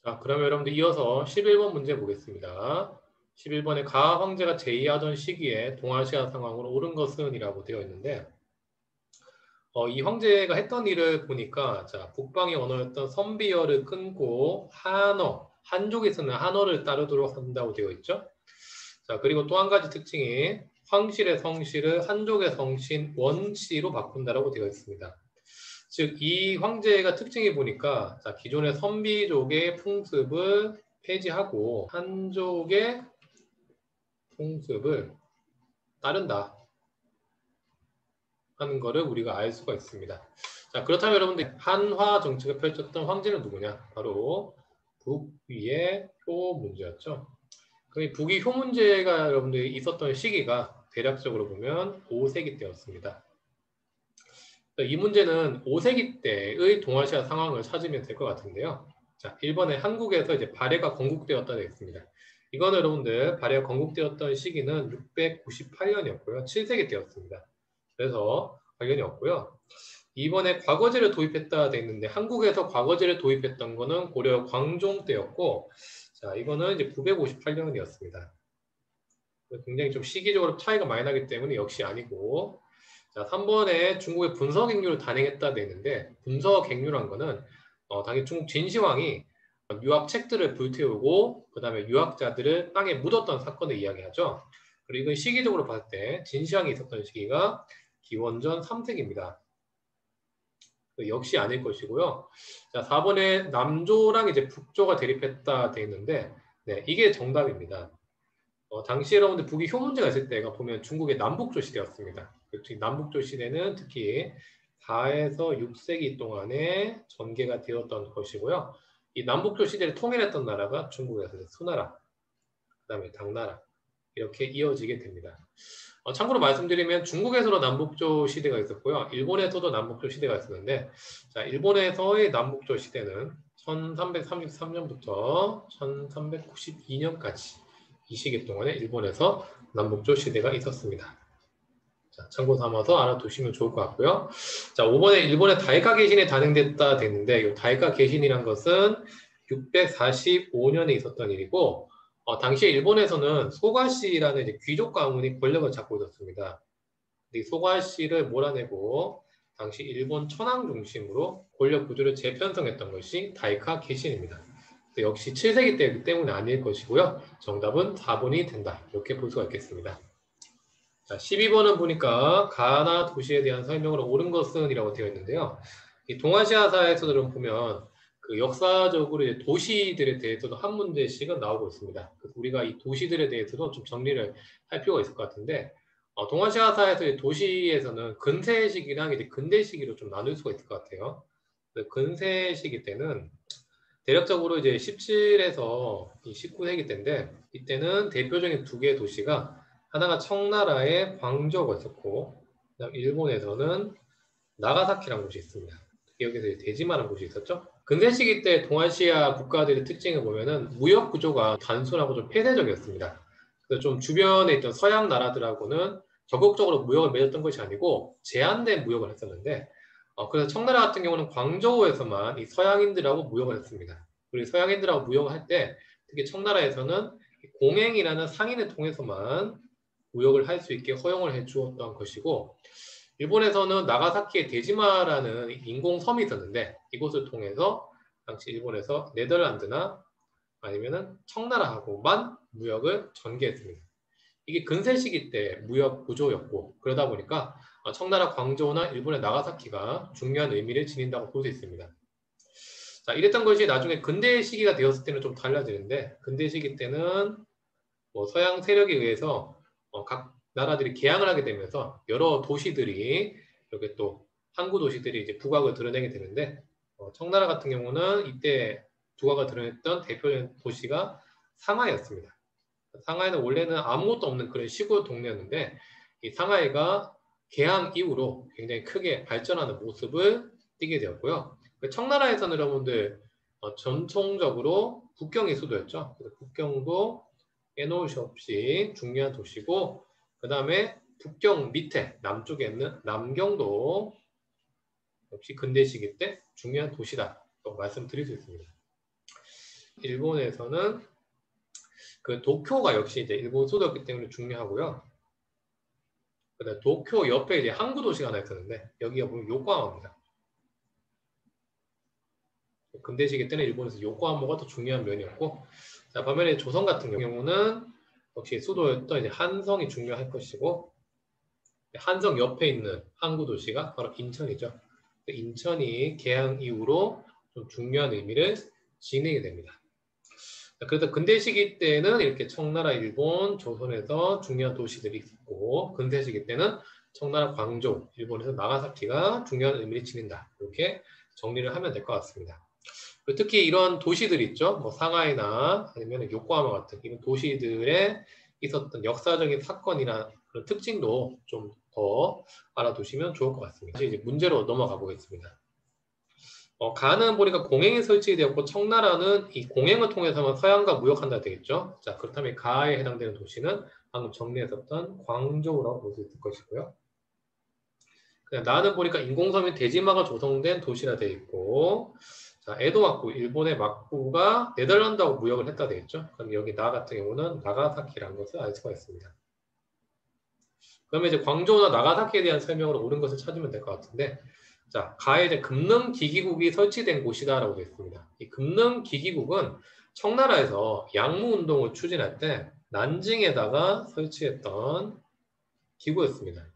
자, 그러면 여러분들 이어서 11번 문제 보겠습니다. 11번에 가 황제가 제위하던 시기에 동아시아 상황으로 옳은 것은 이라고 되어 있는데 이 황제가 했던 일을 보니까 자, 북방의 언어였던 선비어를 끊고 한어, 한족에 서는 한어를 따르도록 한다고 되어 있죠. 자, 그리고 또 한 가지 특징이 황실의 성씨를 한족의 성신 원씨로 바꾼다라고 되어 있습니다. 즉, 이 황제가 특징이 보니까 자, 기존의 선비족의 풍습을 폐지하고 한족의 풍습을 따른다 하는 것을 우리가 알 수가 있습니다. 자, 그렇다면 여러분들 한화 정책을 펼쳤던 황제는 누구냐? 바로 북위의 효 문제였죠. 그럼 이 북위 효 문제가 여러분들이 있었던 시기가 대략적으로 보면 5세기 때였습니다. 이 문제는 5세기 때의 동아시아 상황을 찾으면 될 것 같은데요. 자, 1번에 한국에서 이제 발해가 건국되었다 되어 있습니다. 이거는 여러분들 발해가 건국되었던 시기는 698년이었고요. 7세기 때였습니다. 그래서 관련이 없고요. 2번에 과거제를 도입했다 되어 있는데 한국에서 과거제를 도입했던 거는 고려 광종 때였고 자, 이거는 이제 958년이었습니다. 굉장히 좀 시기적으로 차이가 많이 나기 때문에 역시 아니고 자, 3번에 중국의 분서갱유를 단행했다 되어 있는데 분서갱유란 거는 당연히 중국 진시황이 유학 책들을 불태우고 그 다음에 유학자들을 땅에 묻었던 사건을 이야기하죠. 그리고 이건 시기적으로 봤을 때 진시황이 있었던 시기가 기원전 3세기입니다. 역시 아닐 것이고요. 자, 4번에 남조랑 이제 북조가 대립했다 되어 있는데 네, 이게 정답입니다. 당시 여러분들 북위 효 문제가 있을 때가 보면 중국의 남북조 시대였습니다. 남북조 시대는 특히 4에서 6세기 동안에 전개가 되었던 것이고요. 이 남북조 시대를 통일했던 나라가 중국에서 수나라, 그 다음에 당나라 이렇게 이어지게 됩니다. 참고로 말씀드리면 중국에서도 남북조 시대가 있었고요. 일본에서도 남북조 시대가 있었는데 자, 일본에서의 남북조 시대는 1333년부터 1392년까지 이 시기 동안에 일본에서 남북조 시대가 있었습니다. 자, 참고 삼아서 알아두시면 좋을 것 같고요. 자, 5번에 일본의 다이카 개신이 단행됐다 됐는데 이 다이카 개신이란 것은 645년에 있었던 일이고 당시에 일본에서는 소가시라는 이제 귀족 가문이 권력을 잡고 있었습니다. 이 소가시를 몰아내고 당시 일본 천황 중심으로 권력 구조를 재편성했던 것이 다이카 개신입니다. 역시 7세기 때이기 때문에 아닐 것이고요. 정답은 4번이 된다. 이렇게 볼 수가 있겠습니다. 자, 12번은 보니까 가나 도시에 대한 설명으로 옳은 것은 이라고 되어 있는데요. 이 동아시아사에서도 보면 그 역사적으로 이제 도시들에 대해서도 한 문제씩은 나오고 있습니다. 우리가 이 도시들에 대해서도 좀 정리를 할 필요가 있을 것 같은데 동아시아사에서 도시에서는 근세 시기랑 이제 근대 시기로 좀 나눌 수가 있을 것 같아요. 근세 시기 때는 대략적으로 이제 17에서 19세기 때인데 이때는 대표적인 두 개의 도시가 하나가 청나라의 광저우가 있었고 그다음 일본에서는 나가사키라는 곳이 있습니다. 여기서 대지마라는 곳이 있었죠. 근대 시기 때 동아시아 국가들의 특징을 보면은 무역 구조가 단순하고 좀 폐쇄적이었습니다. 그래서 좀 주변에 있던 서양 나라들하고는 적극적으로 무역을 맺었던 것이 아니고 제한된 무역을 했었는데 그래서 청나라 같은 경우는 광저우에서만 이 서양인들하고 무역을 했습니다. 그리고 서양인들하고 무역을 할 때 특히 청나라에서는 공행이라는 상인을 통해서만 무역을 할 수 있게 허용을 해 주었던 것이고 일본에서는 나가사키의 데지마라는 인공섬이 있었는데 이곳을 통해서 당시 일본에서 네덜란드나 아니면은 청나라하고만 무역을 전개했습니다. 이게 근세 시기 때 무역 구조였고 그러다 보니까 청나라 광저우나 일본의 나가사키가 중요한 의미를 지닌다고 볼 수 있습니다. 자, 이랬던 것이 나중에 근대 시기가 되었을 때는 좀 달라지는데 근대 시기 때는 서양 세력에 의해서 각 나라들이 개항을 하게 되면서 여러 도시들이 이렇게 또 항구 도시들이 이제 부각을 드러내게 되는데 청나라 같은 경우는 이때 부각을 드러냈던 대표적인 도시가 상하이였습니다. 상하이는 원래는 아무것도 없는 그런 시골 동네였는데 이 상하이가 개항 이후로 굉장히 크게 발전하는 모습을 띠게 되었고요. 청나라에서는 여러분들 전통적으로 국경이 수도였죠. 국경도 빼놓을 수 없이 중요한 도시고 그 다음에 북경 밑에 남쪽에 있는 남경도 역시 근대 시기 때 중요한 도시다 말씀드릴 수 있습니다. 일본에서는 그 도쿄가 역시 이제 일본 수도였기 때문에 중요하고요. 그다음 도쿄 옆에 이제 항구 도시가 하나 있었는데 여기가 보면 요코하마입니다. 근대시기 때는 일본에서 요코하마가 더 중요한 면이었고, 자 반면에 조선 같은 경우는 역시 수도였던 이제 한성이 중요할 것이고, 한성 옆에 있는 항구 도시가 바로 인천이죠. 인천이 개항 이후로 좀 중요한 의미를 지니게 됩니다. 그래서 근대 시기 때는 이렇게 청나라, 일본, 조선에서 중요한 도시들이 있고, 근대 시기 때는 청나라, 광종, 일본에서 나가사키가 중요한 의미를 지닌다. 이렇게 정리를 하면 될 것 같습니다. 특히 이런 도시들 있죠. 뭐 상하이나 아니면 요코하마 같은 이런 도시들에 있었던 역사적인 사건이나 그런 특징도 좀 더 알아두시면 좋을 것 같습니다. 이제 문제로 넘어가 보겠습니다. 가는 보니까 공행이 설치되었고 청나라는 이 공행을 통해서만 서양과 무역한다 되겠죠. 자 그렇다면 가에 해당되는 도시는 방금 정리했었던 광저우라고 볼 수 있을 것이고요. 그냥 나는 보니까 인공섬유 대지마가 조성된 도시라 되어 있고, 자 에도 막부, 일본의 막부가 네덜란드하고 무역을 했다 되겠죠. 그럼 여기 나 같은 경우는 나가사키라는 것을 알 수가 있습니다. 그러면 이제 광저우나 나가사키에 대한 설명으로 옳은 것을 찾으면 될 것 같은데, 자, 가에 이제 금능기기국이 설치된 곳이다라고 되어 있습니다. 이 금능기기국은 청나라에서 양무운동을 추진할 때 난징에다가 설치했던 기구였습니다.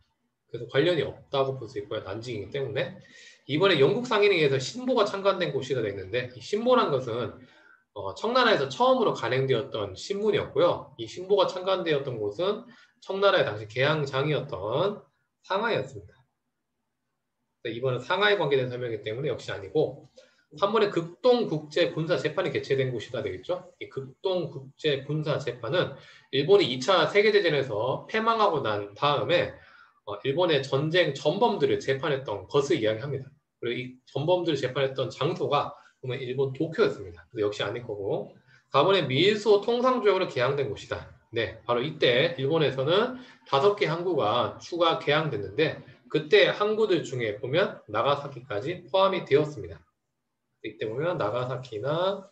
그래서 관련이 없다고 볼 수 있고요. 난징이기 때문에. 이번에 영국 상인회에서 신보가 참관된 곳이라 되어 있는데, 이 신보란 것은 청나라에서 처음으로 간행되었던 신문이었고요. 이 신보가 참관되었던 곳은 청나라의 당시 개항장이었던 상하이였습니다. 이번은 상하이 관계된 설명이기 때문에 역시 아니고, 3번에 극동국제군사재판이 개최된 곳이다 되겠죠. 이 극동국제군사재판은 일본이 2차 세계대전에서 패망하고 난 다음에 일본의 전쟁 전범들을 재판했던 것을 이야기합니다. 그리고 이 전범들을 재판했던 장소가 보면 일본 도쿄였습니다. 그래서 역시 아닐 거고, 4번에 미일수호 통상조약으로 개항된 곳이다. 네, 바로 이때 일본에서는 5개 항구가 추가 개항됐는데, 그때 항구들 중에 보면 나가사키까지 포함이 되었습니다. 이때 보면 나가사키나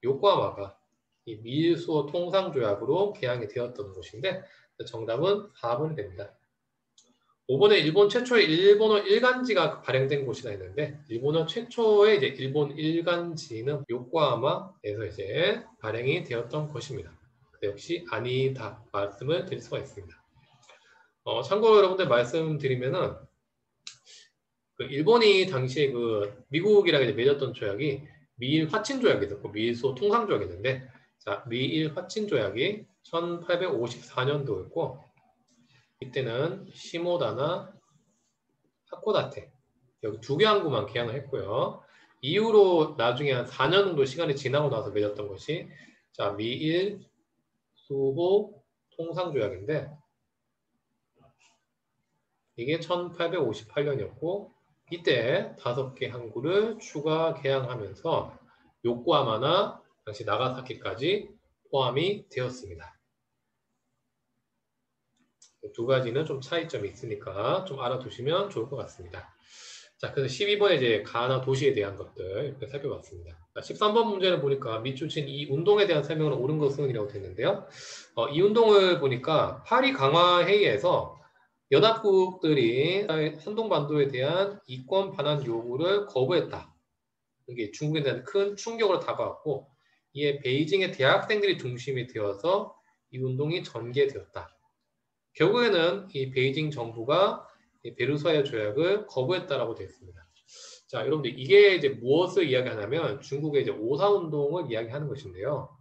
요코하마가 이 미일수호 통상조약으로 개항이 되었던 곳인데, 정답은 4번이 됩니다. 5번에 일본 최초의 일본어 일간지가 발행된 곳이라 했는데, 일본어 최초의 이제 일본 일간지는 요코하마에서 이제 발행이 되었던 것입니다. 역시 아니다 말씀을 드릴 수가 있습니다. 참고로 여러분들 말씀드리면은 그 일본이 당시에 그 미국이랑 이제 맺었던 조약이 미일 화친 조약이 있었고 미일수호 통상 조약이었는데, 자 미일 화친 조약이 1854년도였고 이때는 시모다나 하코다테 여기 2개 항구만 개항을 했고요. 이후로 나중에 한 4년 정도 시간이 지나고 나서 맺었던 것이 자 미일 수호 통상 조약인데, 이게 1858년이었고 이때 5개 항구를 추가 개항하면서 요코하마나 당시 나가사키까지 포함이 되었습니다. 2가지는 좀 차이점이 있으니까 좀 알아두시면 좋을 것 같습니다. 자, 그래서 12번에 이제 가나 도시에 대한 것들 이렇게 살펴봤습니다. 13번 문제를 보니까 밑줄친 이 운동에 대한 설명은 옳은 것은이라고 되는데요. 이 운동을 보니까 파리 강화 회의에서 연합국들이 한동반도에 대한 이권 반환 요구를 거부했다. 이게 중국에 대한 큰 충격으로 다가왔고, 이에 베이징의 대학생들이 중심이 되어서 이 운동이 전개되었다. 결국에는 이 베이징 정부가 베르사유 조약을 거부했다라고 되어 있습니다. 자, 여러분들 이게 이제 무엇을 이야기하냐면 중국의 이제 오사운동을 이야기하는 것인데요.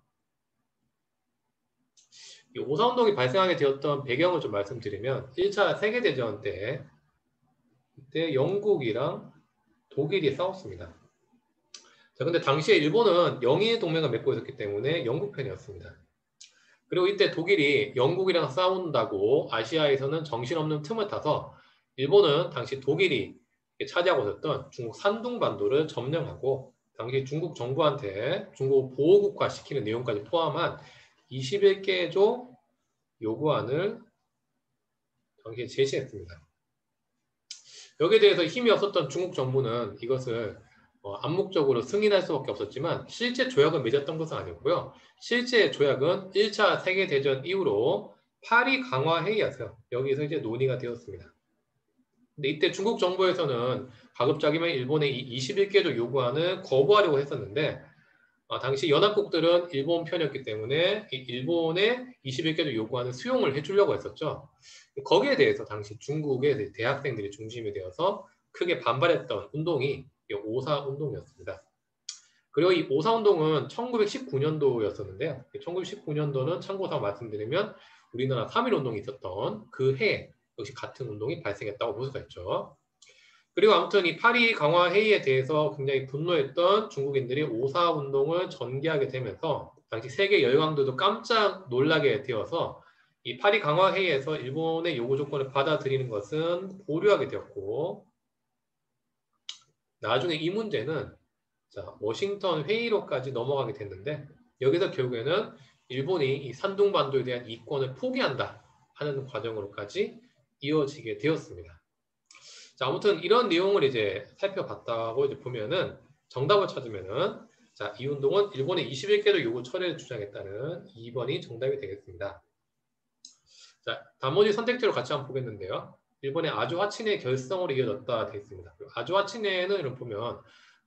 이 오사운동이 발생하게 되었던 배경을 좀 말씀드리면 1차 세계대전 때 그때 영국이랑 독일이 싸웠습니다. 자, 근데 당시에 일본은 영일 동맹을 맺고 있었기 때문에 영국 편이었습니다. 그리고 이때 독일이 영국이랑 싸운다고 아시아에서는 정신없는 틈을 타서 일본은 당시 독일이 차지하고 있었던 중국 산둥반도를 점령하고 당시 중국 정부한테 중국 보호국가 시키는 내용까지 포함한 21개조 요구안을 당시에 제시했습니다. 여기에 대해서 힘이 없었던 중국 정부는 이것을 암묵적으로 승인할 수밖에 없었지만 실제 조약을 맺었던 것은 아니었고요. 실제 조약은 1차 세계대전 이후로 파리 강화 회의에서 여기서 이제 논의가 되었습니다. 근데 이때 중국 정부에서는 가급적이면 일본의 이 21개조 요구안을 거부하려고 했었는데 당시 연합국들은 일본 편이었기 때문에 이 일본의 21개조 요구안을 수용을 해주려고 했었죠. 거기에 대해서 당시 중국의 대학생들이 중심이 되어서 크게 반발했던 운동이 오사 운동이었습니다. 그리고 이 오사 운동은 1919년도였었는데요. 1919년도는 참고상 말씀드리면 우리나라 3.1 운동이 있었던 그 해 역시 같은 운동이 발생했다고 볼 수가 있죠. 그리고 아무튼 이 파리 강화 회의에 대해서 굉장히 분노했던 중국인들이 오사 운동을 전개하게 되면서 당시 세계 열강들도 깜짝 놀라게 되어서 이 파리 강화 회의에서 일본의 요구 조건을 받아들이는 것은 보류하게 되었고 나중에 이 문제는 워싱턴 회의로까지 넘어가게 됐는데 여기서 결국에는 일본이 이 산둥반도에 대한 이권을 포기한다 하는 과정으로까지 이어지게 되었습니다. 자, 아무튼 이런 내용을 이제 살펴봤다고 이제 보면은 정답을 찾으면은 이 운동은 일본의 21개조 요구 철회를 주장했다는 2번이 정답이 되겠습니다. 자, 나머지 선택지로 같이 한번 보겠는데요. 일본의 아주하치네 결성으로 이어졌다 되어 있습니다. 아주하치네는 이런 보면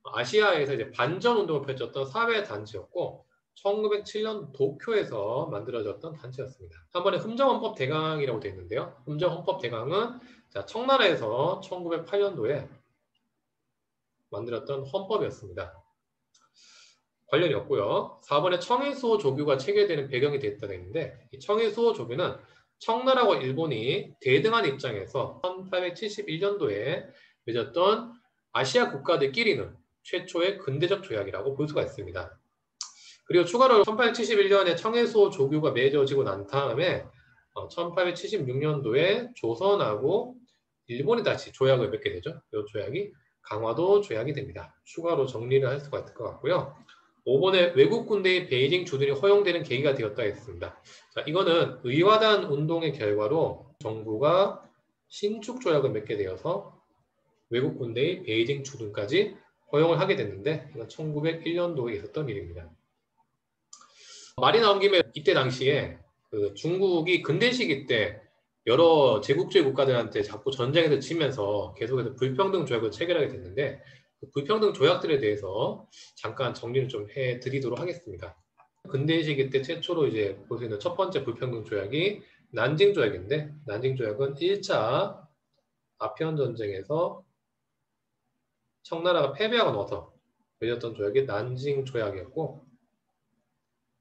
아시아에서 이제 반전 운동을 펼쳤던 사회 단체였고 1907년 도쿄에서 만들어졌던 단체였습니다. 한 번에 흠정헌법 대강이라고 되어 있는데요. 흠정헌법 대강은 청나라에서 1908년도에 만들었던 헌법이었습니다. 관련이 없고요. 4번에 청해수호 조규가 체결되는 배경이 됐다고 했는데 이 청해수호 조규는 청나라와 일본이 대등한 입장에서 1871년도에 맺었던 아시아 국가들끼리는 최초의 근대적 조약이라고 볼 수가 있습니다. 그리고 추가로 1871년에 청해수호 조규가 맺어지고 난 다음에 1876년도에 조선하고 일본이 다시 조약을 맺게 되죠. 이 조약이 강화도 조약이 됩니다. 추가로 정리를 할 수가 있을 것 같고요. 5번에 외국 군대의 베이징 주둔이 허용되는 계기가 되었다 했습니다. 자, 이거는 의화단 운동의 결과로 정부가 신축 조약을 맺게 되어서 외국 군대의 베이징 주둔까지 허용을 하게 됐는데 이건 1901년도에 있었던 일입니다. 말이 나온 김에 이때 당시에 중국이 근대 시기 때 여러 제국주의 국가들한테 자꾸 전쟁에서 지면서 계속해서 불평등 조약을 체결하게 됐는데 그 불평등 조약들에 대해서 잠깐 정리를 좀 해드리도록 하겠습니다. 근대 시기 때 최초로 이제 볼 수 있는 첫 번째 불평등 조약이 난징 조약인데 난징 조약은 1차 아편 전쟁에서 청나라가 패배하고 나서 맺었던 조약이 난징 조약이었고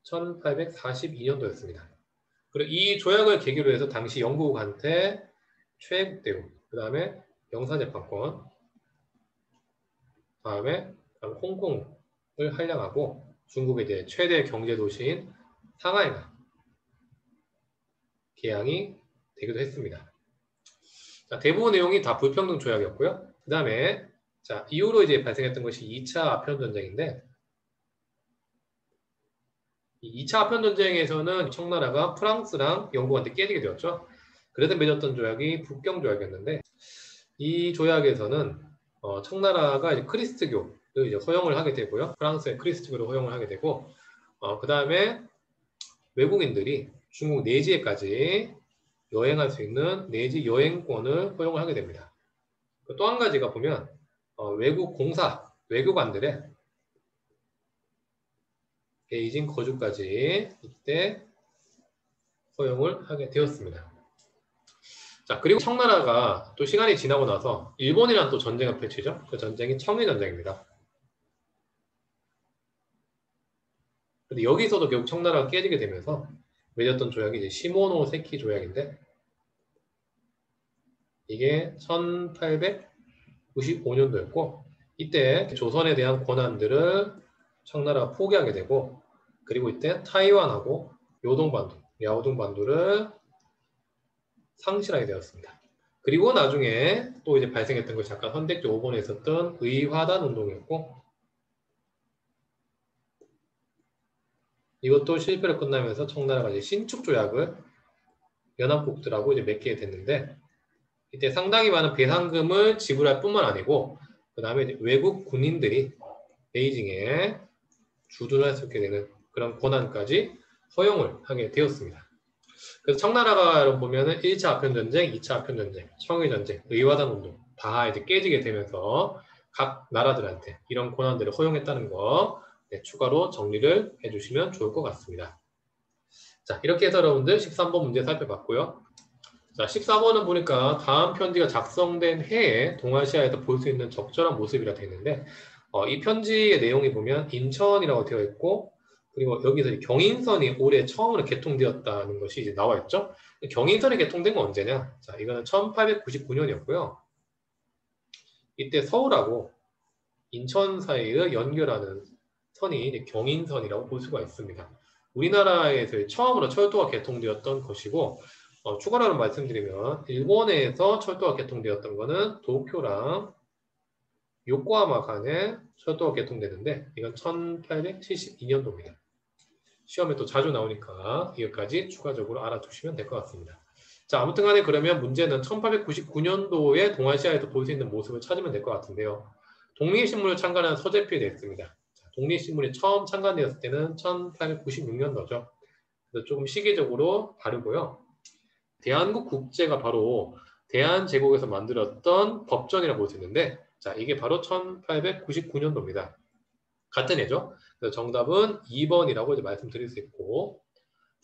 1842년도였습니다. 그리고 이 조약을 계기로 해서 당시 영국한테 최국 대우, 그 다음에 영사재판권, 다음에 홍콩을 할량하고 중국의 이제 최대 경제 도시인 상하이가 개항이 되기도 했습니다. 자, 대부분 내용이 다 불평등 조약이었고요. 그 다음에 이후로 이제 발생했던 것이 2차 아편 전쟁인데 이 2차 아편 전쟁에서는 청나라가 프랑스랑 영국한테 깨지게 되었죠. 그래서 맺었던 조약이 북경 조약이었는데 이 조약에서는 청나라가 이제 크리스트교를 이제 허용을 하게 되고요. 프랑스의 크리스트교를 허용을 하게 되고 그 다음에 외국인들이 중국 내지에까지 여행할 수 있는 내지 여행권을 허용을 하게 됩니다. 또 한 가지가 보면 외국 공사, 외교관들의 베이징 거주까지 이때 허용을 하게 되었습니다. 자, 그리고 청나라가 또 시간이 지나고 나서 일본이랑 또 전쟁을 펼치죠. 그 전쟁이 청해전쟁입니다. 근데 여기서도 결국 청나라가 깨지게 되면서 맺었던 조약이 이제 시모노세키 조약인데 이게 1895년도였고 이때 조선에 대한 권한들을 청나라가 포기하게 되고 그리고 이때 타이완하고 요동반도, 야오동반도를 상실하게 되었습니다. 그리고 나중에 또 이제 발생했던 것이 아까 선택지 5번에 있었던 의화단 운동이었고 이것도 실패로 끝나면서 청나라가 이제 신축 조약을 연합국들하고 이제 맺게 됐는데 이때 상당히 많은 배상금을 지불할 뿐만 아니고 그 다음에 외국 군인들이 베이징에 주둔할 수 있게 되는 그런 권한까지 허용을 하게 되었습니다. 그래서 청나라가 여러분 보면은 1차 아편전쟁, 2차 아편전쟁, 청일전쟁, 의화단 운동 다 이제 깨지게 되면서 각 나라들한테 이런 권한들을 허용했다는 거 추가로 정리를 해주시면 좋을 것 같습니다. 자, 이렇게 해서 여러분들 13번 문제 살펴봤고요. 자, 14번은 보니까 다음 편지가 작성된 해에 동아시아에서 볼 수 있는 적절한 모습이라 되어 있는데 이 편지의 내용이 보면 인천이라고 되어 있고 그리고 여기서 경인선이 올해 처음으로 개통되었다는 것이 이제 나와 있죠. 경인선이 개통된 건 언제냐? 자, 이거는 1899년이었고요. 이때 서울하고 인천 사이를 연결하는 선이 이제 경인선이라고 볼 수가 있습니다. 우리나라에서 처음으로 철도가 개통되었던 것이고 추가로 말씀드리면 일본에서 철도가 개통되었던 것은 도쿄랑 요코하마 간에 철도가 개통되는데 이건 1872년도입니다. 시험에 또 자주 나오니까 이것까지 추가적으로 알아두시면 될 것 같습니다. 자, 아무튼 간에 그러면 문제는 1899년도에 동아시아에서 볼 수 있는 모습을 찾으면 될 것 같은데요. 독립신문을 창간한 서재표에 되어 있습니다. 독립신문이 처음 창간되었을 때는 1896년도죠. 그래서 조금 시기적으로 다르고요. 대한국 국제가 바로 대한제국에서 만들었던 법전이라고 볼 수 있는데 자, 이게 바로 1899년도입니다. 같은 해죠. 그래서 정답은 2번이라고 이제 말씀드릴 수 있고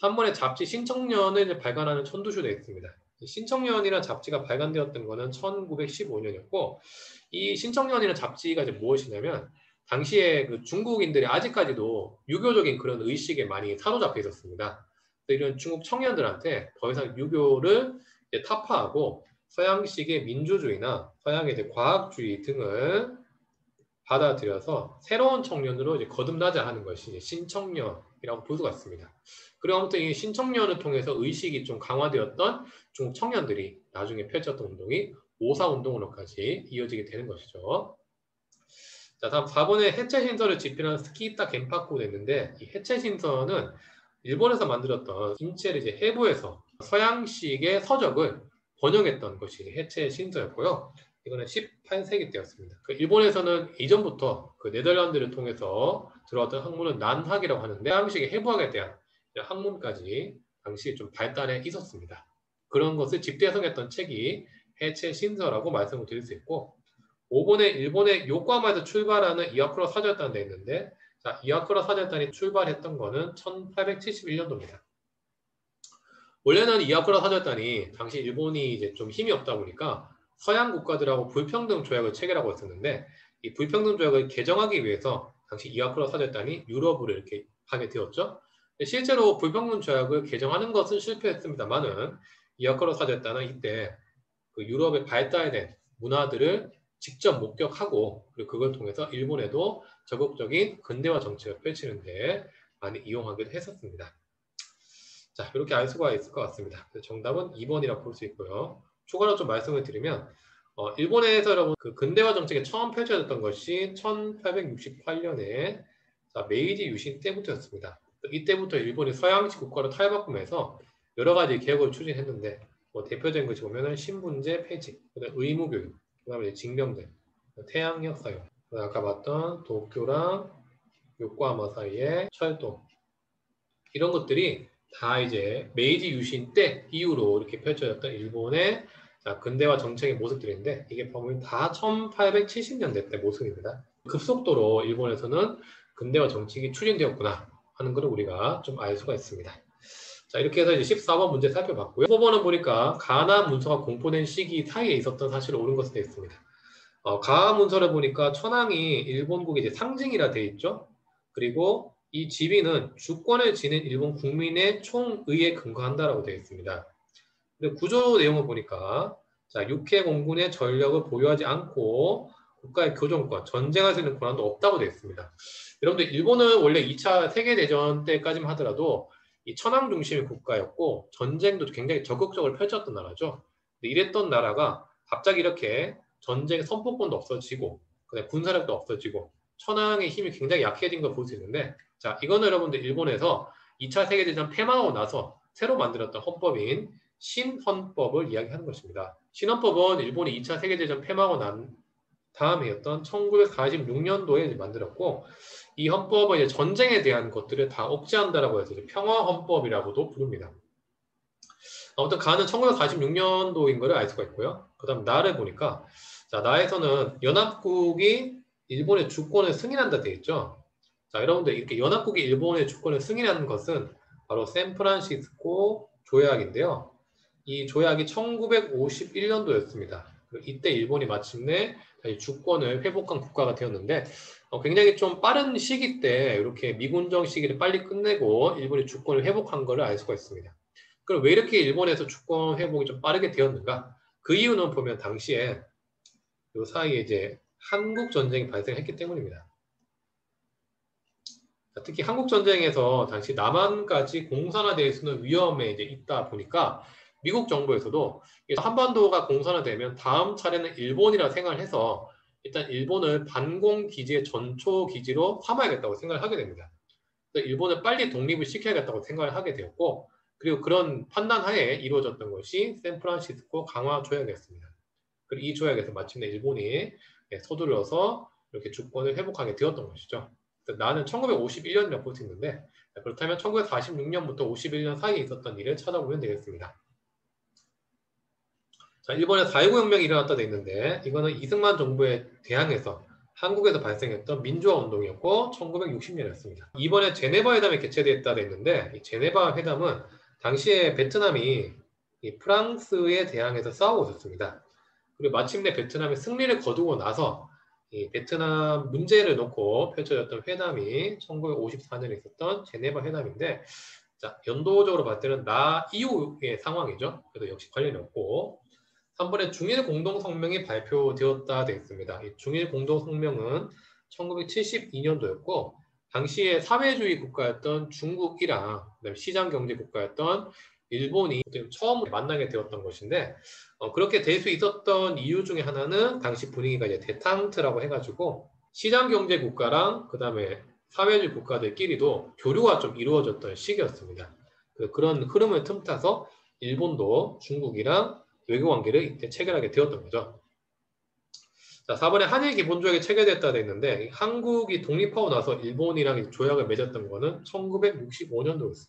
3번의 잡지 신청년을 이제 발간하는 천두쇼 되어 있습니다. 신청년이라는 잡지가 발간되었던 것은 1915년이었고 이 신청년이라는 잡지가 이제 무엇이냐면 당시에 그 중국인들이 아직까지도 유교적인 그런 의식에 많이 사로잡혀 있었습니다. 이런 중국 청년들한테 더 이상 유교를 이제 타파하고 서양식의 민주주의나 서양의 이제 과학주의 등을 받아들여서 새로운 청년으로 이제 거듭나자 하는 것이 이제 신청년이라고 볼 수가 있습니다. 그리고 아무튼 이 신청년을 통해서 의식이 좀 강화되었던 중국 청년들이 나중에 펼쳤던 운동이 오사운동으로까지 이어지게 되는 것이죠. 자, 다음 4번의 해체신서를 집필한 스키타 겐파쿠가 있는데 이 해체신서는 일본에서 만들었던 인체를 이제 해부해서 서양식의 서적을 번역했던 것이 해체신서였고요. 이거는 18세기 때였습니다. 일본에서는 이전부터 그 네덜란드를 통해서 들어왔던 학문은 난학이라고 하는데 서양식의 해부학에 대한 학문까지 당시에 좀 발달해 있었습니다. 그런 것을 집대성했던 책이 해체신서라고 말씀을 드릴 수 있고 5번에 일본의 요코하마에서 출발하는 이와쿠라 사절단이 되어 있는데 자, 이와쿠라 사절단이 출발했던 거는 1871년도입니다. 원래는 이와쿠라 사절단이 당시 일본이 이제 좀 힘이 없다 보니까 서양 국가들하고 불평등 조약을 체결하고 있었는데 이 불평등 조약을 개정하기 위해서 당시 이와쿠라 사절단이 유럽을 이렇게 하게 되었죠. 실제로 불평등 조약을 개정하는 것은 실패했습니다만은 이와쿠라 사절단은 이때 그 유럽의 발달된 문화들을 직접 목격하고 그리고 그걸 통해서 일본에도 적극적인 근대화 정책을 펼치는데 많이 이용하기도 했었습니다. 자, 이렇게 알 수가 있을 것 같습니다. 정답은 2번이라고 볼 수 있고요. 추가로 좀 말씀을 드리면 일본에서 여러분 그 근대화 정책이 처음 펼쳐졌던 것이 1868년에 메이지 유신 때부터였습니다. 이때부터 일본이 서양식 국가로 탈바꿈해서 여러 가지 개혁을 추진했는데 대표적인 것이 보면은 신분제 폐지, 의무교육, 그다음에 징병제, 태양역 사용, 아까 봤던 도쿄랑 요코하마 사이의 철도 이런 것들이 다 이제 메이지 유신 때 이후로 이렇게 펼쳐졌던 일본의 근대화 정책의 모습들인데 이게 보면 다 1870년대 때 모습입니다. 급속도로 일본에서는 근대화 정책이 추진되었구나 하는 것을 우리가 좀 알 수가 있습니다. 자, 이렇게 해서 이제 14번 문제 살펴봤고요. 15번은 보니까 가나 문서가 공포된 시기 사이에 있었던 사실을 옳은 것으로 되어 있습니다. 가나 문서를 보니까 천황이 일본국의 이제 상징이라 되어 있죠. 그리고 이 지위는 주권을 지닌 일본 국민의 총의에 근거한다라고 되어 있습니다. 근데 구조 내용을 보니까 자, 육해 공군의 전력을 보유하지 않고 국가의 교정권, 전쟁할 수 있는 권한도 없다고 되어 있습니다. 여러분들 일본은 원래 2차 세계대전 때까지만 하더라도 이 천황 중심의 국가였고 전쟁도 굉장히 적극적으로 펼쳤던 나라죠. 근데 이랬던 나라가 갑자기 이렇게 전쟁 선포권도 없어지고 군사력도 없어지고 천황의 힘이 굉장히 약해진 걸 볼 수 있는데 자, 이거는 여러분들 일본에서 2차 세계대전 폐망하고 나서 새로 만들었던 헌법인 신헌법을 이야기하는 것입니다. 신헌법은 일본이 2차 세계대전 폐망하고 난 다음 해였던 1946년도에 만들었고, 이 헌법은 이제 전쟁에 대한 것들을 다 억제한다라고 해서 이제 평화헌법이라고도 부릅니다. 아무튼 가는 1946년도인 것을 알 수가 있고요. 그 다음 나를 보니까, 자, 나에서는 연합국이 일본의 주권을 승인한다 되어 있죠. 자, 여러분들 이렇게 연합국이 일본의 주권을 승인하는 것은 바로 샌프란시스코 조약인데요. 이 조약이 1951년도였습니다. 이때 일본이 마침내 다시 주권을 회복한 국가가 되었는데 굉장히 좀 빠른 시기 때 이렇게 미군정 시기를 빨리 끝내고 일본이 주권을 회복한 것을 알 수가 있습니다. 그럼 왜 이렇게 일본에서 주권 회복이 좀 빠르게 되었는가? 그 이유는 보면 당시에 이 사이에 이제 한국 전쟁이 발생했기 때문입니다. 특히 한국 전쟁에서 당시 남한까지 공산화될 수는 위험에 이제 있다 보니까 미국 정부에서도 한반도가 공산화되면 다음 차례는 일본이라 생각을 해서 일단 일본을 반공 기지의 전초 기지로 삼아야겠다고 생각을 하게 됩니다. 일본을 빨리 독립을 시켜야겠다고 생각을 하게 되었고, 그리고 그런 판단하에 이루어졌던 것이 샌프란시스코 강화 조약이었습니다. 그리고 이 조약에서 마침내 일본이 서둘러서 이렇게 주권을 회복하게 되었던 것이죠. 나는 1951년이라고 볼 수 있는데, 그렇다면 1946년부터 51년 사이에 있었던 일을 찾아보면 되겠습니다. 자, 일본에 4.19 혁명이 일어났다 돼 있는데, 이거는 이승만 정부에 대항해서 한국에서 발생했던 민주화 운동이었고 1960년이었습니다. 이번에 제네바 회담이 개최됐다 돼 있는데, 이 제네바 회담은 당시에 베트남이 이 프랑스에 대항해서 싸우고 있었습니다. 그리고 마침내 베트남이 승리를 거두고 나서 이 베트남 문제를 놓고 펼쳐졌던 회담이 1954년에 있었던 제네바 회담인데, 자, 연도적으로 봤을 때는 나 이후의 상황이죠. 그래도 역시 관련이 없고, 3번에 중일 공동성명이 발표되었다 되어 있습니다. 이 중일 공동성명은 1972년도였고, 당시에 사회주의 국가였던 중국이랑 시장경제 국가였던 일본이 처음 만나게 되었던 것인데, 그렇게 될 수 있었던 이유 중에 하나는 당시 분위기가 이제 대탕트라고 해가지고 시장경제 국가랑 그 다음에 사회주의 국가들끼리도 교류가 좀 이루어졌던 시기였습니다. 그런 흐름을 틈타서 일본도 중국이랑 외교관계를 이때 체결하게 되었던 거죠. 자, 4번에 한일 기본조약이 체결됐다 돼 있는데, 한국이 독립하고 나서 일본이랑 조약을 맺었던 거는 1965년도였습니다.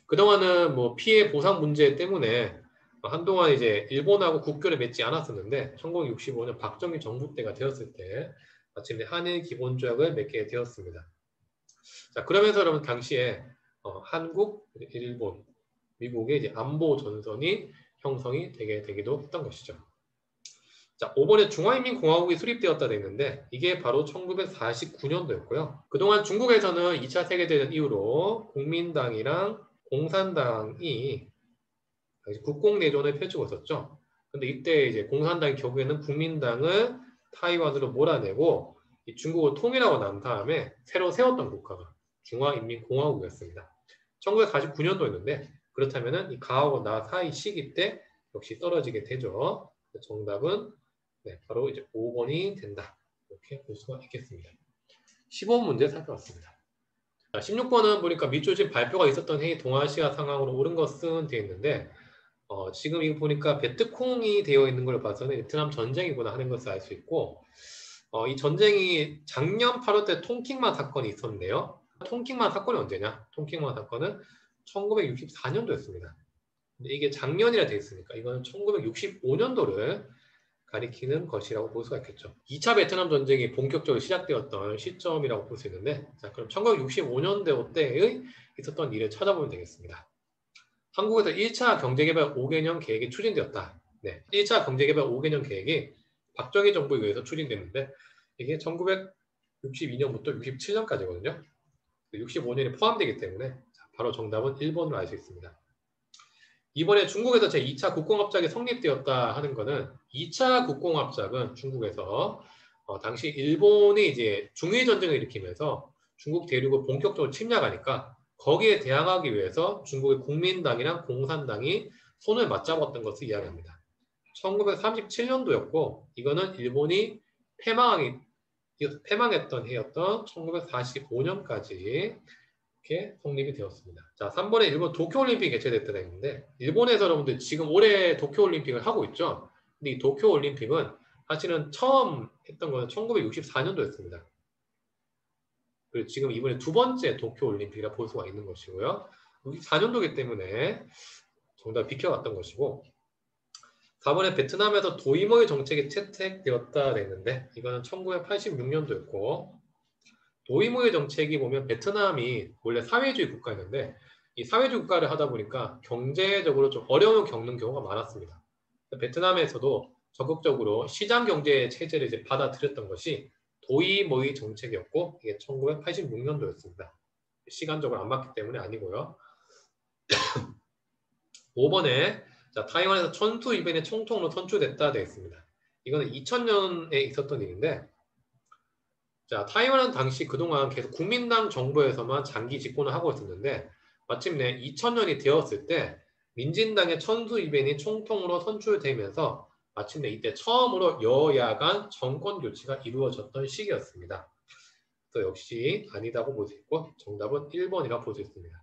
그동안은 뭐 피해 보상 문제 때문에 한동안 이제 일본하고 국교를 맺지 않았었는데, 1965년 박정희 정부 때가 되었을 때 마침내 한일 기본조약을 맺게 되었습니다. 자, 그러면서 여러분 당시에 한국, 일본, 미국의 이제 안보 전선이 형성이 되기도 했던 것이죠. 자, 5번에 중화인민공화국이 수립되었다 됐는데 이게 바로 1949년도였고요. 그동안 중국에서는 2차 세계대전 이후로 국민당이랑 공산당이 국공내전을 펼치고 있었죠. 근데 이때 이제 공산당이 결국에는 국민당을 타이완으로 몰아내고 이 중국을 통일하고 난 다음에 새로 세웠던 국가가 중화인민공화국이었습니다. 1949년도였는데 그렇다면은 이 가하고 나 사이 시기 때 역시 떨어지게 되죠. 정답은 바로 이제 5번이 된다. 이렇게 볼 수가 있겠습니다. 15번 문제 살펴봤습니다. 16번은 보니까 밑줄진 발표가 있었던 해이 동아시아 상황으로 옳은 것은 되어 있는데 지금 이거 보니까 베트콩이 되어 있는 걸 봐서는 베트남 전쟁이구나 하는 것을 알 수 있고 이 전쟁이 작년 8월 때 통킹만 사건이 있었는데요. 통킹만 사건이 언제냐? 통킹만 사건은 1964년도였습니다. 근데 이게 작년이라 되어 있으니까 이거는 1965년도를 가리키는 것이라고 볼 수가 있겠죠. 2차 베트남 전쟁이 본격적으로 시작되었던 시점이라고 볼 수 있는데, 자, 그럼 1965년도 때의 있었던 일을 찾아보면 되겠습니다. 한국에서 1차 경제개발 5개년 계획이 추진되었다. 네, 1차 경제개발 5개년 계획이 박정희 정부에 의해서 추진됐는데 이게 1962년부터 67년까지거든요. 65년이 포함되기 때문에 바로 정답은 1번으로 알 수 있습니다. 이번에 중국에서 제2차 국공합작이 성립되었다 하는 것은 2차 국공합작은 중국에서 당시 일본이 이제 중일 전쟁을 일으키면서 중국 대륙을 본격적으로 침략하니까 거기에 대항하기 위해서 중국의 국민당이랑 공산당이 손을 맞잡았던 것을 이야기합니다. 1937년도였고 이거는 일본이 패망했던 해였던 1945년까지 이렇게 성립이 되었습니다. 자, 3번에 일본 도쿄올림픽이 개최됐다고 했는데 일본에서 여러분들 지금 올해 도쿄올림픽을 하고 있죠. 근데 이 도쿄올림픽은 사실은 처음 했던 거는 1964년도였습니다. 그리고 지금 이번에 두 번째 도쿄올림픽이라 볼 수가 있는 것이고요. 64년도이기 때문에 정답 비켜갔던 것이고 4번에 베트남에서 도이모의 정책이 채택되었다 했는데 이거는 1986년도였고 도이모의 정책이 보면 베트남이 원래 사회주의 국가였는데 이 사회주의 국가를 하다 보니까 경제적으로 좀 어려움을 겪는 경우가 많았습니다. 베트남에서도 적극적으로 시장 경제 체제를 이제 받아들였던 것이 도이모의 정책이었고 이게 1986년도였습니다. 시간적으로 안 맞기 때문에 아니고요. 5번에 자, 타이완에서 천수 이벤이 총통으로 선출됐다 되어 있습니다. 이거는 2000년에 있었던 일인데 자, 타이완은 당시 그동안 계속 국민당 정부에서만 장기 집권을 하고 있었는데 마침내 2000년이 되었을 때 민진당의 천수 이벤이 총통으로 선출되면서 마침내 이때 처음으로 여야 간 정권 교체가 이루어졌던 시기였습니다. 그래서 역시 아니다고 볼 수 있고 정답은 1번이라 볼 수 있습니다.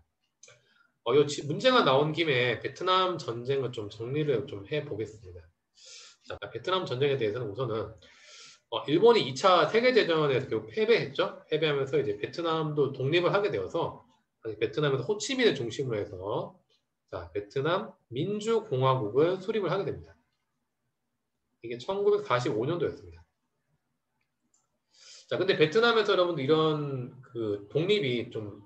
문제가 나온 김에 베트남 전쟁을 좀 정리를 좀 해보겠습니다. 자, 베트남 전쟁에 대해서는 우선은 일본이 2차 세계대전에서 결국 패배했죠. 패배하면서 이제 베트남도 독립을 하게 되어서 베트남에서 호치민을 중심으로 해서 자, 베트남 민주공화국을 수립을 하게 됩니다. 이게 1945년도였습니다. 자, 근데 베트남에서 여러분들 이런 그 독립이 좀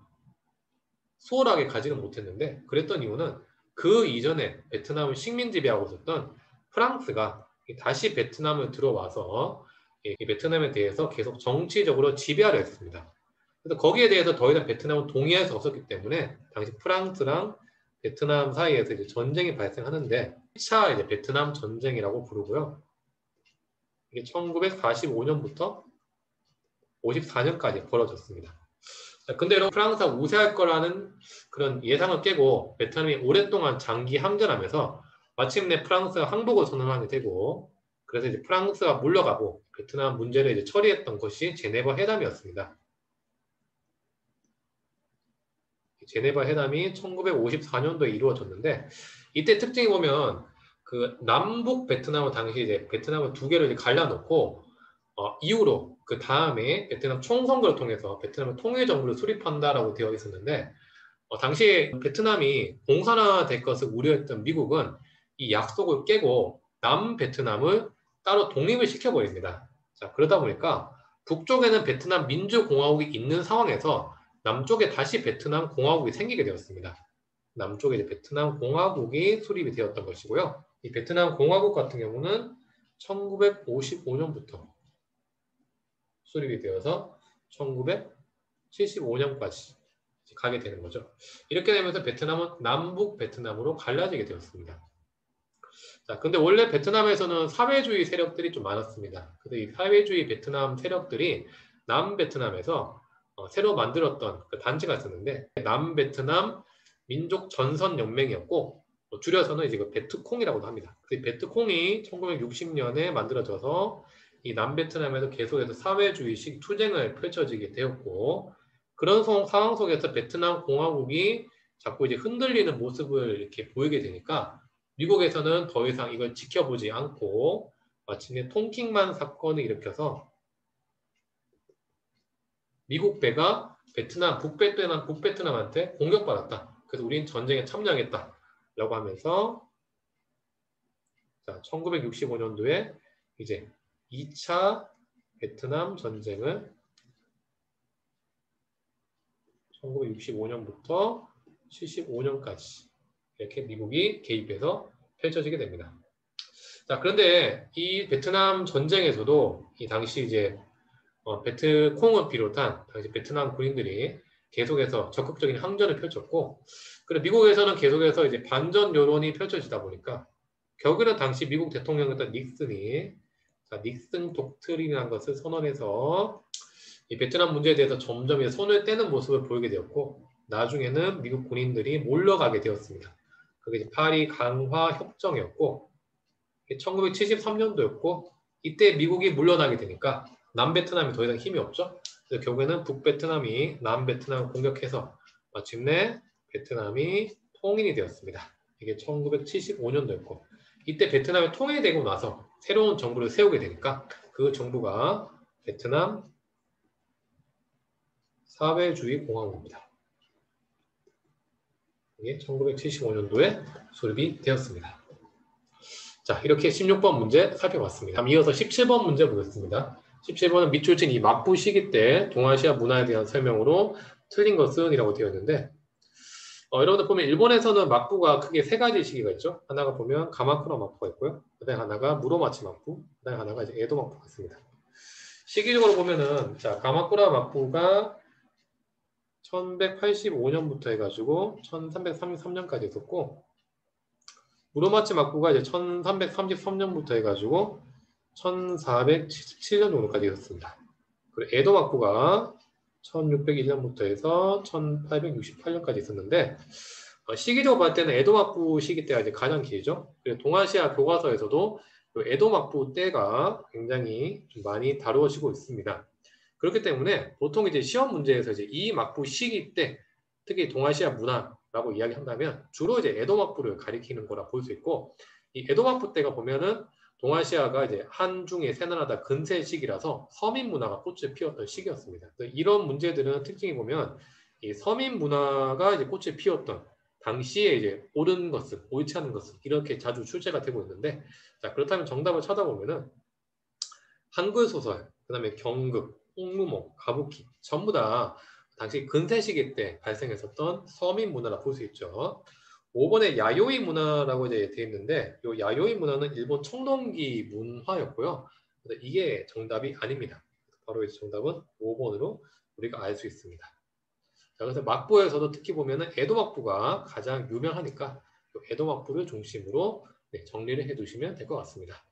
수월하게 가지는 못했는데 그랬던 이유는 그 이전에 베트남을 식민 지배하고 있었던 프랑스가 다시 베트남을 들어와서 이 베트남에 대해서 계속 정치적으로 지배하려 했습니다. 그래서 거기에 대해서 더 이상 베트남은 동의할 수 없었기 때문에 당시 프랑스랑 베트남 사이에서 이제 전쟁이 발생하는데 1차 이제 베트남 전쟁이라고 부르고요. 이게 1945년부터 54년까지 벌어졌습니다. 근데 여러분 프랑스가 우세할 거라는 그런 예상을 깨고 베트남이 오랫동안 장기 항전하면서 마침내 프랑스가 항복을 선언하게 되고 그래서 이제 프랑스가 물러가고 베트남 문제를 이제 처리했던 것이 제네바 회담이었습니다. 제네바 회담이 1954년도에 이루어졌는데 이때 특징이 보면 그 남북 베트남을 당시 이제 베트남을 두 개를 이제 갈라놓고 이후로 그 다음에 베트남 총선거를 통해서 베트남의 통일정부를 수립한다라고 되어 있었는데 당시에 베트남이 공산화될 것을 우려했던 미국은 이 약속을 깨고 남베트남을 따로 독립을 시켜버립니다. 자, 그러다 보니까 북쪽에는 베트남 민주공화국이 있는 상황에서 남쪽에 다시 베트남 공화국이 생기게 되었습니다. 남쪽에 이제 베트남 공화국이 수립이 되었던 것이고요. 이 베트남 공화국 같은 경우는 1955년부터 수립이 되어서 1975년까지 가게 되는 거죠. 이렇게 되면서 베트남은 남북 베트남으로 갈라지게 되었습니다. 자, 근데 원래 베트남에서는 사회주의 세력들이 좀 많았습니다. 그래서 이 사회주의 베트남 세력들이 남베트남에서 새로 만들었던 그 단체가 있었는데 남베트남 민족 전선 연맹이었고 줄여서는 이제 그 베트콩이라고도 합니다. 그 베트콩이 1960년에 만들어져서 이 남베트남에서 계속해서 사회주의식 투쟁을 펼쳐지게 되었고 그런 상황 속에서 베트남 공화국이 자꾸 이제 흔들리는 모습을 이렇게 보이게 되니까 미국에서는 더 이상 이걸 지켜보지 않고 마침내 tonkinman 사건을 일으켜서 미국 배가 베트남, 북베트남한테 공격받았다. 그래서 우린 전쟁에 참여하겠다. 라고 하면서 자, 1965년도에 이제 2차 베트남 전쟁을 1965년부터 75년까지 이렇게 미국이 개입해서 펼쳐지게 됩니다. 자, 그런데 이 베트남 전쟁에서도 이 당시 이제 베트콩을 비롯한 당시 베트남 군인들이 계속해서 적극적인 항전을 펼쳤고, 그리고 미국에서는 계속해서 이제 반전 여론이 펼쳐지다 보니까 결국에는 당시 미국 대통령이었던 닉슨이 닉슨 독트린이라는 것을 선언해서 이 베트남 문제에 대해서 점점 손을 떼는 모습을 보이게 되었고, 나중에는 미국 군인들이 몰려가게 되었습니다. 그게 이제 파리 강화 협정이었고, 1973년도였고, 이때 미국이 물러나게 되니까 남베트남이 더 이상 힘이 없죠. 그래서 결국에는 북베트남이 남베트남을 공격해서 마침내 베트남이 통일이 되었습니다. 이게 1975년도였고, 이때 베트남이 통일되고 나서 새로운 정부를 세우게 되니까 그 정부가 베트남 사회주의 공화국입니다. 이게 1975년도에 수립이 되었습니다. 자, 이렇게 16번 문제 살펴봤습니다. 다음 이어서 17번 문제 보겠습니다. 17번은 밑 줄친 이 막부 시기 때 동아시아 문화에 대한 설명으로 틀린 것은 이라고 되어 있는데 여러분들 보면 일본에서는 막부가 크게 세 가지 시기가 있죠. 하나가 보면 가마쿠라 막부가 있고요. 그다음에 하나가 무로마치 막부, 그다음에 하나가 이제 에도 막부가 있습니다. 시기적으로 보면은 자, 가마쿠라 막부가 1185년부터 해가지고 1333년까지 있었고 무로마치 막부가 이제 1333년부터 해가지고 1477년 정도까지 있었습니다. 그리고 에도 막부가 1601년부터 해서 1868년까지 있었는데 시기적으로 봤을 때는 에도 막부 시기 때가 이제 가장 길죠. 그리고 동아시아 교과서에서도 에도 막부 때가 굉장히 좀 많이 다루어지고 있습니다. 그렇기 때문에 보통 이제 시험 문제에서 이제 이 막부 시기 때 특히 동아시아 문화라고 이야기한다면 주로 이제 에도 막부를 가리키는 거라 볼 수 있고 이 에도 막부 때가 보면은 동아시아가 이제 한중의 새나라다 근세 시기라서 서민 문화가 꽃을 피웠던 시기였습니다. 이런 문제들은 특징이 보면 이 서민 문화가 이제 꽃을 피웠던 당시에 이제 옳은 것은 옳지 않은 것은 이렇게 자주 출제가 되고 있는데 자 그렇다면 정답을 찾아보면은 한글 소설, 그다음에 경극, 홍루목, 가부키 전부 다 당시 근세 시기 때 발생했었던 서민 문화라 볼 수 있죠. 5번에 야요이 문화라고 이제 되어 있는데 이 야요이 문화는 일본 청동기 문화였고요. 이게 정답이 아닙니다. 바로 이제 정답은 5번으로 우리가 알 수 있습니다. 자, 그래서 막부에서도 특히 보면은 에도 막부가 가장 유명하니까 에도 막부를 중심으로 정리를 해두시면 될 것 같습니다.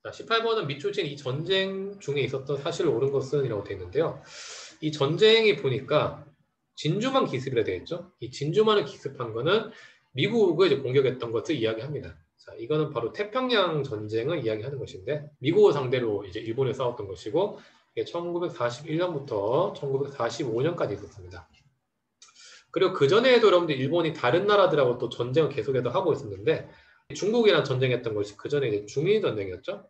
자, 18번은 밑줄친 이 전쟁 중에 있었던 사실을 옳은 것은 이라고 되어 있는데요. 이 전쟁이 보니까 진주만 기습이라 되어 있죠. 이 진주만을 기습한 거는 미국을 이제 공격했던 것을 이야기합니다. 자, 이거는 바로 태평양 전쟁을 이야기하는 것인데 미국을 상대로 이제 일본에 싸웠던 것이고 이게 1941년부터 1945년까지 있었습니다. 그리고 그 전에도 여러분들 일본이 다른 나라들하고 또 전쟁을 계속해서 하고 있었는데 중국이랑 전쟁했던 것이 그 전에 이제 중일 전쟁이었죠.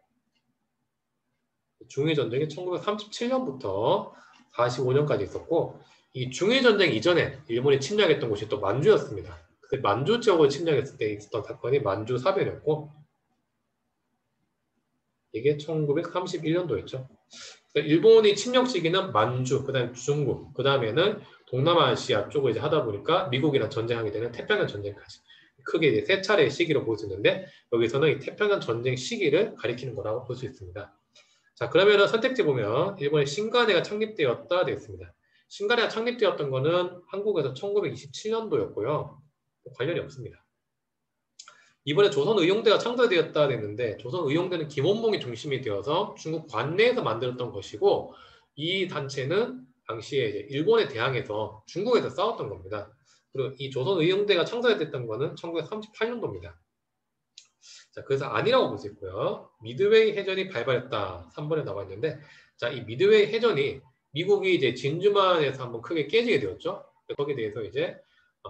중일 전쟁이 1937년부터 45년까지 있었고 이 중일 전쟁 이전에 일본이 침략했던 곳이 또 만주였습니다. 그때 만주 지역을 침략했을 때 있었던 사건이 만주 사변이었고 이게 1931년도였죠. 일본이 침략 시기는 만주, 그다음에 중국, 그다음에는 동남아시아 쪽을 이제 하다 보니까 미국이랑 전쟁하게 되는 태평양 전쟁까지 크게 이제 세 차례의 시기로 볼 수 있는데 여기서는 이 태평양 전쟁 시기를 가리키는 거라고 볼 수 있습니다. 자, 그러면은 선택지 보면 일본의 신간회가 창립되었다 되어 있습니다. 신간회가 창립되었던 거는 한국에서 1927년도였고요. 관련이 없습니다. 이번에 조선의용대가 창설되었다 됐는데 조선의용대는 김원봉이 중심이 되어서 중국 관내에서 만들었던 것이고 이 단체는 당시에 이제 일본에 대항해서 중국에서 싸웠던 겁니다. 그리고 이 조선의용대가 창설됐던 거는 1938년도입니다. 자, 그래서 아니라고 볼 수 있고요. 미드웨이 해전이 발발했다. 3번에 나와 있는데 자, 이 미드웨이 해전이 미국이 이제 진주만에서 한번 크게 깨지게 되었죠. 거기에 대해서 이제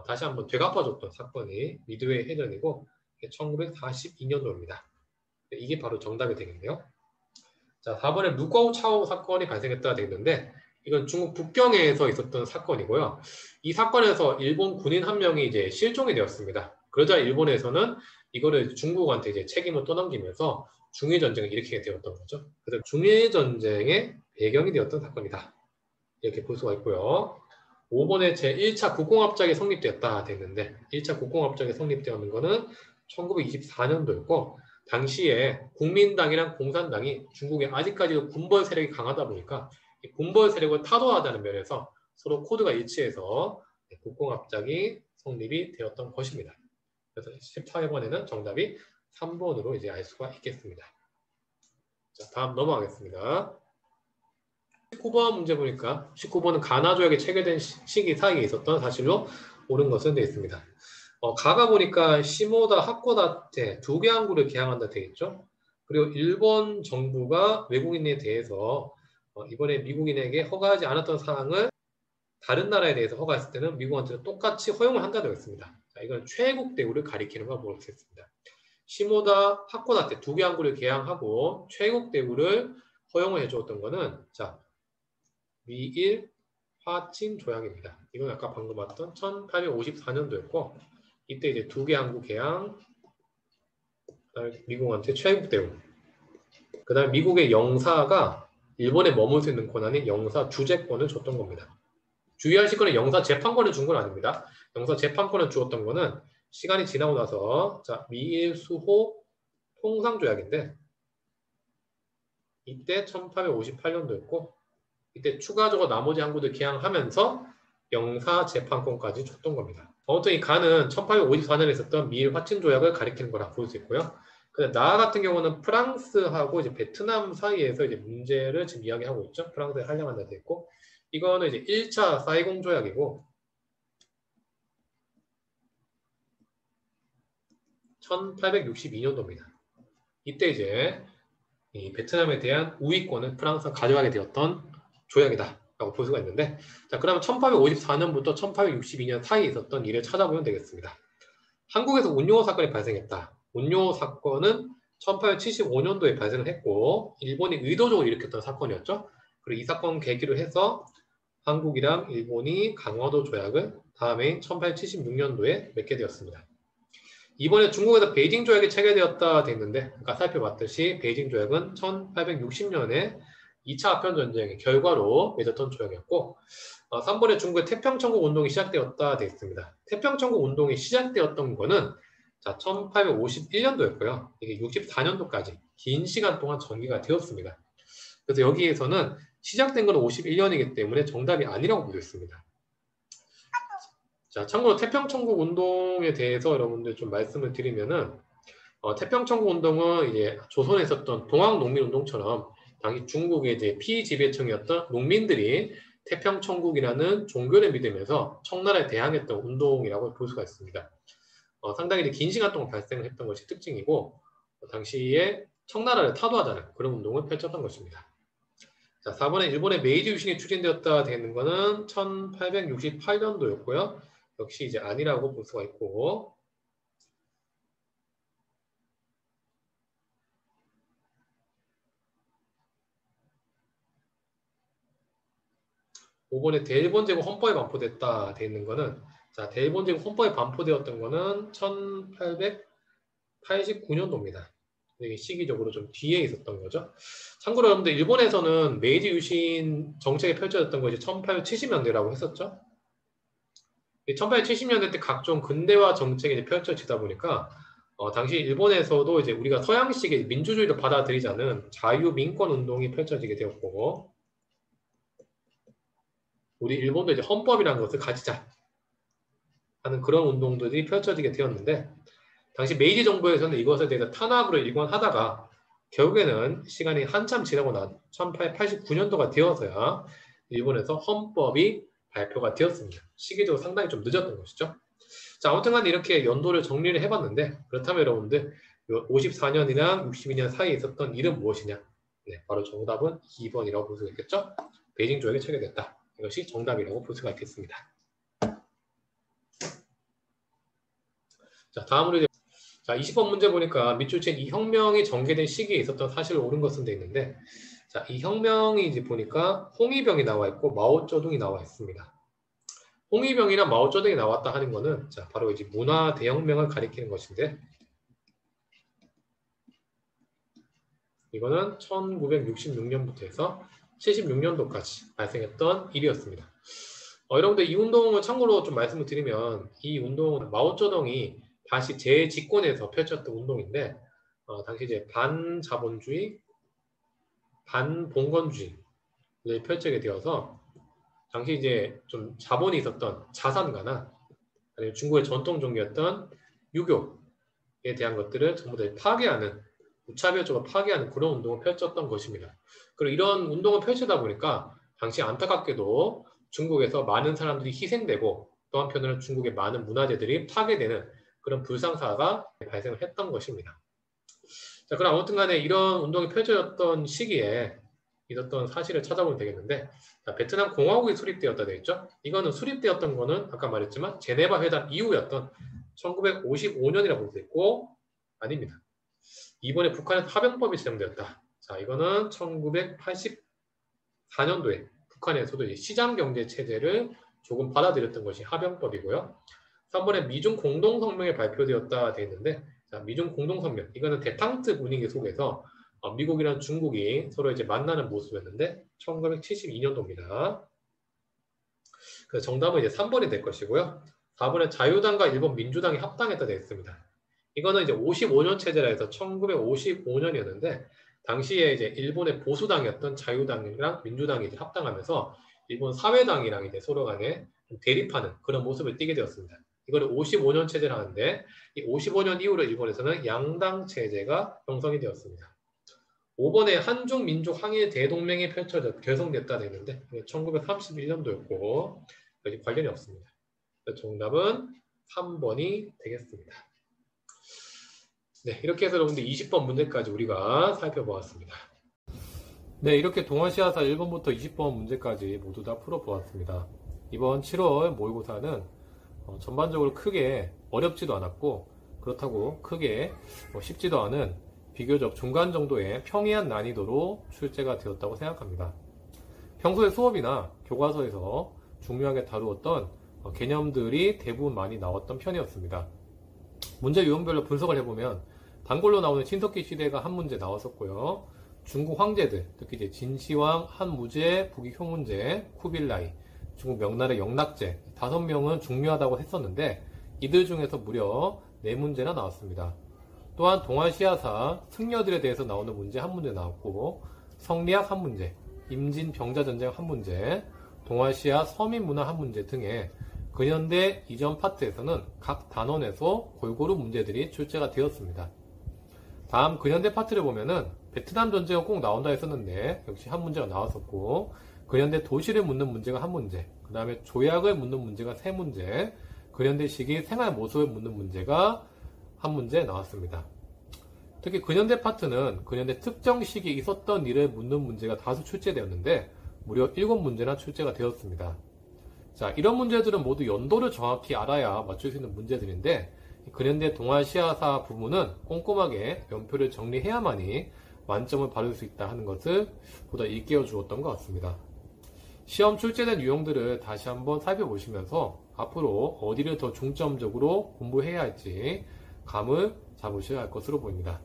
다시 한번 되갚아줬던 사건이 미드웨이 해전이고 1942년도입니다. 이게 바로 정답이 되겠네요. 자, 4번에 루거우 차오 사건이 발생했다 되겠는데 이건 중국 북경에서 있었던 사건이고요. 이 사건에서 일본 군인 한 명이 이제 실종이 되었습니다. 그러자 일본에서는 이거를 중국한테 이제 책임을 떠넘기면서 중일 전쟁을 일으키게 되었던 거죠. 그래서 중일 전쟁의 배경이 되었던 사건이다. 이렇게 볼 수가 있고요. 5번에 제1차 국공합작이 성립되었다 됐는데 1차 국공합작이 성립되었는 거는 1924년도였고 당시에 국민당이랑 공산당이 중국에 아직까지도 군벌 세력이 강하다 보니까 이 군벌 세력을 타도하다는 면에서 서로 코드가 일치해서 국공합작이 성립이 되었던 것입니다. 그래서 14번에는 정답이 3번으로 이제 알 수가 있겠습니다. 자, 다음 넘어가겠습니다. 19번 문제 보니까 19번은 가나 조약이 체결된 시기 사이에 있었던 사실로 옳은 것은 되어 있습니다. 가가 보니까 시모다, 하코다테 두 개 항구를 개항한다 되어 있죠. 그리고 일본 정부가 외국인에 대해서 이번에 미국인에게 허가하지 않았던 사항을 다른 나라에 대해서 허가했을 때는 미국한테는 똑같이 허용을 한다 되어 있습니다. 자, 이건 최애국 대우를 가리키는 걸 보겠습니다. 시모다, 하코다테 두 개 항구를 개항하고 최애국 대우를 허용을 해주었던 거는 자 미일 화친 조약입니다. 이건 아까 방금 봤던 1854년도였고 이때 이제 두 개 항구 개항, 그다음에 미국한테 최애국 대우, 그다음에 미국의 영사가 일본에 머물 수 있는 권한인 영사 주재권을 줬던 겁니다. 주의하실 거는 영사 재판권을 준 건 아닙니다. 영사 재판권을 주었던 거는 시간이 지나고 나서 자 미일 수호 통상조약인데 이때 1858년도였고 이때 추가적으로 나머지 항구들 개항하면서 영사 재판권까지 줬던 겁니다. 아무튼 이 간은 1854년에 있었던 미일 화친조약을 가리키는 거라 볼 수 있고요. 근데 나 같은 경우는 프랑스하고 이제 베트남 사이에서 이제 문제를 지금 이야기하고 있죠. 프랑스에 한량한다 돼 있고 이거는 이제 1차 사이공 조약이고 1862년도입니다. 이때 이제 이 베트남에 대한 우위권을 프랑스가 가져가게 되었던 조약이다 라고 볼 수가 있는데 자 그러면 1854년부터 1862년 사이에 있었던 일을 찾아보면 되겠습니다. 한국에서 운용호 사건이 발생했다. 운용호 사건은 1875년도에 발생을 했고 일본이 의도적으로 일으켰던 사건이었죠. 그리고 이 사건 계기로 해서 한국이랑 일본이 강화도 조약을 다음에 1876년도에 맺게 되었습니다. 이번에 중국에서 베이징 조약이 체결되었다 됐는데 아까 살펴봤듯이 베이징 조약은 1860년에 2차 아편 전쟁의 결과로 맺었던 조약이었고 3번에 중국의 태평천국 운동이 시작되었다 되어 있습니다. 태평천국 운동이 시작되었던 거는 자 1851년도였고요. 이게 64년도까지 긴 시간 동안 전개가 되었습니다. 그래서 여기에서는 시작된 건 51년이기 때문에 정답이 아니라고 보겠습니다. 자, 참고로 태평천국 운동에 대해서 여러분들 좀 말씀을 드리면은 태평천국 운동은 이제 조선에 있었던 동학농민운동처럼 당시 중국의 이제 피지배층이었던 농민들이 태평천국이라는 종교를 믿으면서 청나라에 대항했던 운동이라고 볼 수가 있습니다. 상당히 이제 긴 시간 동안 발생했던 것이 특징이고 당시에 청나라를 타도하자는 그런 운동을 펼쳤던 것입니다. 자, 4번에 일본의 메이지 유신이 추진되었다 되는 것은 1868년도였고요. 역시 이제 아니라고 볼 수가 있고 5번에 대일본 제국 헌법에 반포됐다 돼 있는 거는 자 대일본 제국 헌법에 반포되었던 거는 1889년도입니다. 이게 시기적으로 좀 뒤에 있었던 거죠. 참고로 여러분들 일본에서는 메이지 유신 정책이 펼쳐졌던 것이 1870년대라고 했었죠. 1870년대 때 각종 근대화 정책이 이제 펼쳐지다 보니까 당시 일본에서도 이제 우리가 서양식의 민주주의를 받아들이자는 자유민권 운동이 펼쳐지게 되었고 우리 일본도 이제 헌법이라는 것을 가지자 하는 그런 운동들이 펼쳐지게 되었는데 당시 메이지 정부에서는 이것에 대해서 탄압으로 일관하다가 결국에는 시간이 한참 지나고 난 1889년도가 되어서야 일본에서 헌법이 발표가 되었습니다. 시기적으로 상당히 좀 늦었던 것이죠. 자, 아무튼간 이렇게 연도를 정리를 해봤는데 그렇다면 여러분들 54년이랑 62년 사이에 있었던 일은 무엇이냐? 네, 바로 정답은 2번이라고 볼 수가 있겠죠? 베이징 조약이 체결됐다. 이것이 정답이라고 볼 수가 있겠습니다. 자, 다음으로 이제 자, 20번 문제 보니까 밑줄 친 이 혁명이 전개된 시기에 있었던 사실을 옳은 것은 돼 있는데 자, 이 혁명이 이제 보니까 홍위병이 나와 있고 마오쩌둥이 나와 있습니다. 홍위병이나 마오쩌둥이 나왔다 하는 거는 자, 바로 이제 문화 대혁명을 가리키는 것인데 이거는 1966년부터 해서 76년도까지 발생했던 일이었습니다. 여러분들 이 운동을 참고로 좀 말씀을 드리면 이 운동은 마오쩌둥이 다시 재집권에서 펼쳤던 운동인데 당시 이제 반자본주의, 반봉건주의를 펼치게 되어서 당시 이제 좀 자본이 있었던 자산가나 아니면 중국의 전통 종교였던 유교에 대한 것들을 전부 다 파괴하는 무차별적으로 파괴하는 그런 운동을 펼쳤던 것입니다. 그리고 이런 운동을 펼치다 보니까 당시 안타깝게도 중국에서 많은 사람들이 희생되고 또 한편으로는 중국의 많은 문화재들이 파괴되는 그런 불상사가 발생을 했던 것입니다. 자, 그럼 아무튼 간에 이런 운동이 펼쳐졌던 시기에 있었던 사실을 찾아보면 되겠는데 자, 베트남 공화국이 수립되었다 되어 있죠. 이거는 수립되었던 거는 아까 말했지만 제네바 회담 이후였던 1955년이라고 볼 수 있고 아닙니다. 이번에 북한에서 하병법이 제정되었다. 자, 이거는 1984년도에 북한에서도 시장경제 체제를 조금 받아들였던 것이 하병법이고요. 3번에 미중 공동성명이 발표되었다 되어 있는데, 자, 미중 공동성명 이거는 대탕트 분위기 속에서 미국이랑 중국이 서로 이제 만나는 모습이었는데 1972년도입니다. 그래서 정답은 이제 3번이 될 것이고요. 4번에 자유당과 일본 민주당이 합당했다 되어 있습니다. 이거는 이제 55년 체제라 해서 1955년이었는데 당시에 이제 일본의 보수당이었던 자유당이랑 민주당이 이제 합당하면서 일본 사회당이랑 이제 서로 간에 대립하는 그런 모습을 띠게 되었습니다. 이거를 55년 체제를 하는데 이 55년 이후로 일본에서는 양당 체제가 형성이 되었습니다. 5번에 한중 민족 항일 대동맹이 결성됐다 되는데 1931년도였고 관련이 없습니다. 정답은 3번이 되겠습니다. 네, 이렇게 해서 여러분들 20번 문제까지 우리가 살펴보았습니다. 네, 이렇게 동아시아사 1번부터 20번 문제까지 모두 다 풀어보았습니다. 이번 7월 모의고사는 전반적으로 크게 어렵지도 않았고 그렇다고 크게 쉽지도 않은 비교적 중간 정도의 평이한 난이도로 출제가 되었다고 생각합니다. 평소에 수업이나 교과서에서 중요하게 다루었던 개념들이 대부분 많이 나왔던 편이었습니다. 문제 유형별로 분석을 해보면 단골로 나오는 신석기 시대가 한 문제 나왔었고요. 중국 황제들, 특히 이제 진시황, 한무제, 북이 효문제, 쿠빌라이, 중국 명나라의 영락제 5명은 중요하다고 했었는데 이들 중에서 무려 4문제나 나왔습니다. 또한 동아시아사 승려들에 대해서 나오는 문제 한 문제 나왔고 성리학 한 문제, 임진 병자전쟁 한 문제, 동아시아 서민문화 한 문제 등의 근현대 이전 파트에서는 각 단원에서 골고루 문제들이 출제가 되었습니다. 다음 근현대 파트를 보면은 베트남 전쟁은 꼭 나온다 했었는데 역시 한 문제가 나왔었고 근현대 도시를 묻는 문제가 한 문제, 그 다음에 조약을 묻는 문제가 3문제, 근현대 시기 생활 모습을 묻는 문제가 한 문제 나왔습니다. 특히 근현대 파트는 근현대 특정 시기에 있었던 일을 묻는 문제가 다수 출제되었는데 무려 7문제나 출제가 되었습니다. 자, 이런 문제들은 모두 연도를 정확히 알아야 맞출 수 있는 문제들인데 근현대 동아시아사 부분은 꼼꼼하게 연표를 정리해야만이 만점을 받을 수 있다 하는 것을 보다 일깨워 주었던 것 같습니다. 시험 출제된 유형들을 다시 한번 살펴보시면서 앞으로 어디를 더 중점적으로 공부해야 할지 감을 잡으셔야 할 것으로 보입니다.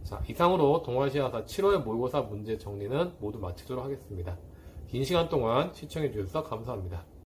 자, 이상으로 동아시아사 7월 모의고사 문제 정리는 모두 마치도록 하겠습니다. 긴 시간 동안 시청해 주셔서 감사합니다.